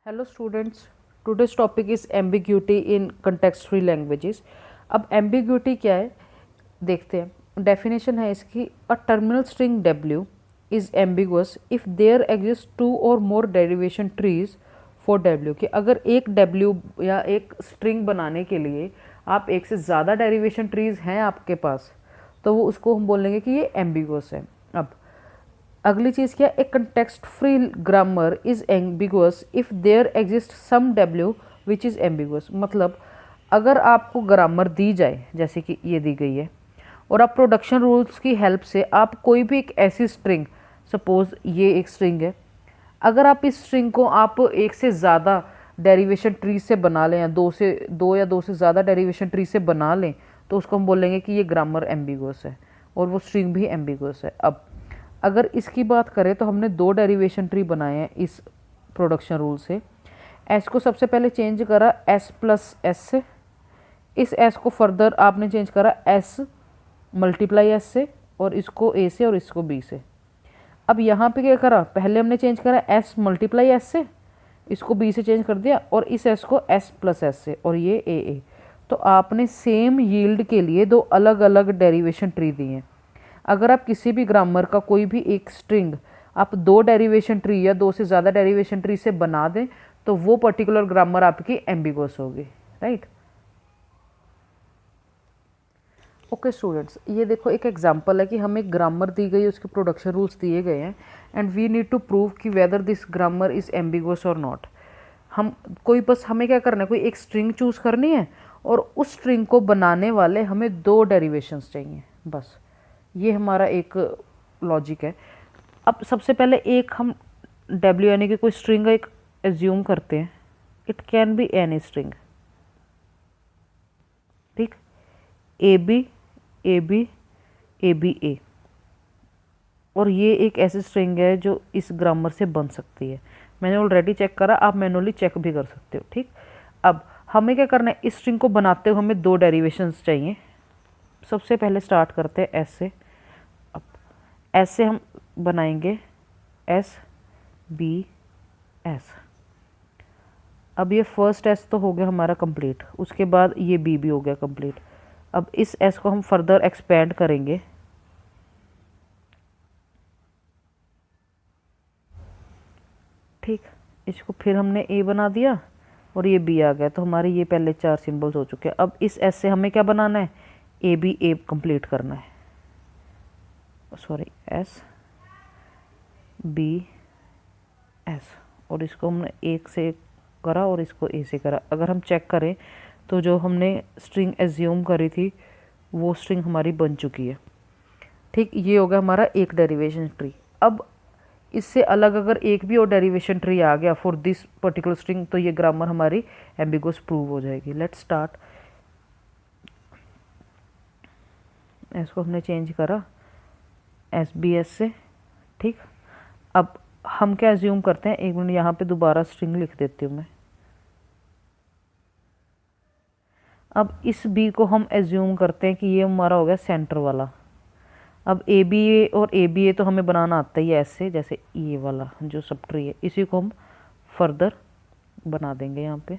Hello students, today's topic is ambiguity in context free languages. अब ambiguity क्या है देखते हैं। डेफिनेशन है इसकी, a terminal string W is ambiguous if there exist two or more derivation trees for W. कि अगर एक डब्ल्यू या एक स्ट्रिंग बनाने के लिए आप एक से ज़्यादा डेरिवेशन ट्रीज हैं आपके पास, तो वो उसको हम बोलेंगे कि ये एम्बिगुअस है। अब अगली चीज़ क्या, एक context free grammar is ambiguous if there exist some W which is ambiguous. मतलब अगर आपको ग्रामर दी जाए, जैसे कि ये दी गई है, और आप प्रोडक्शन रूल्स की हेल्प से आप कोई भी एक ऐसी स्ट्रिंग, सपोज ये एक स्ट्रिंग है, अगर आप इस स्ट्रिंग को आप एक से ज़्यादा डेरिवेशन ट्री से बना लें या दो से ज़्यादा डेरिवेशन ट्री से बना लें, तो उसको हम बोलेंगे कि ये ग्रामर एम्बिगुअस है और वो स्ट्रिंग भी एम्बिगुअस है। अब अगर इसकी बात करें तो हमने दो डेरिवेशन ट्री बनाए हैं इस प्रोडक्शन रूल से। एस को सबसे पहले चेंज करा एस प्लस एस से, इस एस को फर्दर आपने चेंज करा एस मल्टीप्लाई एस से, और इसको ए से और इसको बी से। अब यहाँ पे क्या करा, पहले हमने चेंज करा एस मल्टीप्लाई एस से, इसको बी से चेंज कर दिया, और इस एस को एस प्लस एस से, और ये ए। तो आपने सेम यील्ड के लिए दो अलग अलग डेरिवेशन ट्री दिए हैं। अगर आप किसी भी ग्रामर का कोई भी एक स्ट्रिंग आप दो डेरिवेशन ट्री या दो से ज़्यादा डेरिवेशन ट्री से बना दें, तो वो पर्टिकुलर ग्रामर आपकी एम्बिगुअस होगी, राइट। ओके स्टूडेंट्स, ये देखो एक एग्जांपल है कि हमें एक ग्रामर दी गई है, उसके प्रोडक्शन रूल्स दिए गए हैं, and we need to prove कि whether this grammar is ambiguous और नॉट। हमें क्या करना है, कोई एक स्ट्रिंग चूज़ करनी है, और उस स्ट्रिंग को बनाने वाले हमें दो डेरिवेशंस चाहिए, बस ये हमारा एक लॉजिक है। अब सबसे पहले एक हम डब्ल्यू यानी कि कोई स्ट्रिंग एक एज्यूम करते हैं, it can be any string, ठीक, A B A B A B A, और ये एक ऐसी स्ट्रिंग है जो इस ग्रामर से बन सकती है। मैंने ऑलरेडी चेक करा, आप मैनुअली चेक भी कर सकते हो, ठीक। अब हमें क्या करना है, इस स्ट्रिंग को बनाते हुए हमें दो डेरिवेशंस चाहिए। सबसे पहले स्टार्ट करते हैं एस से। एस से हम बनाएंगे एस बी एस। अब ये फर्स्ट एस तो हो गया हमारा कंप्लीट, उसके बाद ये बी भी हो गया कंप्लीट। अब इस एस को हम फर्दर एक्सपेंड करेंगे, ठीक। इसको फिर हमने ए बना दिया और ये बी आ गया, तो हमारे ये पहले चार सिंबल्स हो चुके हैं। अब इस एस से हमें क्या बनाना है, ए बी ए कंप्लीट करना है, सॉरी एस बी एस, और इसको हमने एक से करा और इसको ए से करा। अगर हम चेक करें तो जो हमने स्ट्रिंग एज्यूम करी थी वो स्ट्रिंग हमारी बन चुकी है, ठीक। ये हो गया हमारा एक डेरिवेशन ट्री। अब इससे अलग अगर एक भी और डेरिवेशन ट्री आ गया फॉर दिस पर्टिकुलर स्ट्रिंग, तो ये ग्रामर हमारी एम्बिगुअस प्रूव हो जाएगी। Let's start. इसको हमने चेंज करा एस बी एस से, ठीक। अब हम क्या एज्यूम करते हैं, एक मिनट यहाँ पे दोबारा स्ट्रिंग लिख देती हूँ मैं। अब इस बी को हम एज्यूम करते हैं कि ये हमारा हो गया सेंटर वाला। अब ए बी ए और ए बी ए तो हमें बनाना आता ही है ऐसे, जैसे ये वाला जो सब ट्री है, इसी को हम फर्दर बना देंगे यहाँ पे।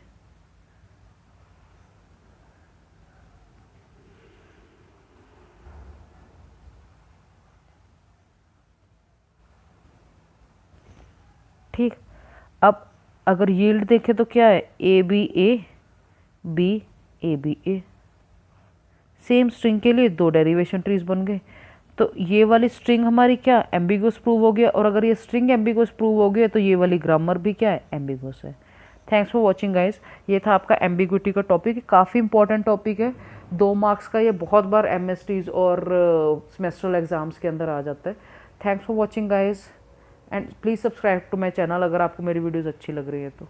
ठीक। अब अगर यील्ड देखें तो क्या है, A B A, same string के लिए दो डेरिवेशन ट्रीज बन गए। तो ये वाली स्ट्रिंग हमारी क्या एम्बिगुअस प्रूव हो गया, और अगर ये स्ट्रिंग एम्बिगुअस प्रूव हो गया तो ये वाली ग्रामर भी क्या है, एम्बिगुअस है। Thanks for watching guys. ये था आपका एम्बिग्विटी का टॉपिक, काफ़ी इंपॉर्टेंट टॉपिक है, 2 मार्क्स का। ये बहुत बार एमएसटीज और सेमेस्ट्रल एग्जाम्स के अंदर आ जाता है। Thanks for watching guys, and please subscribe to my channel अगर आपको मेरी वीडियोज़ अच्छी लग रही है तो।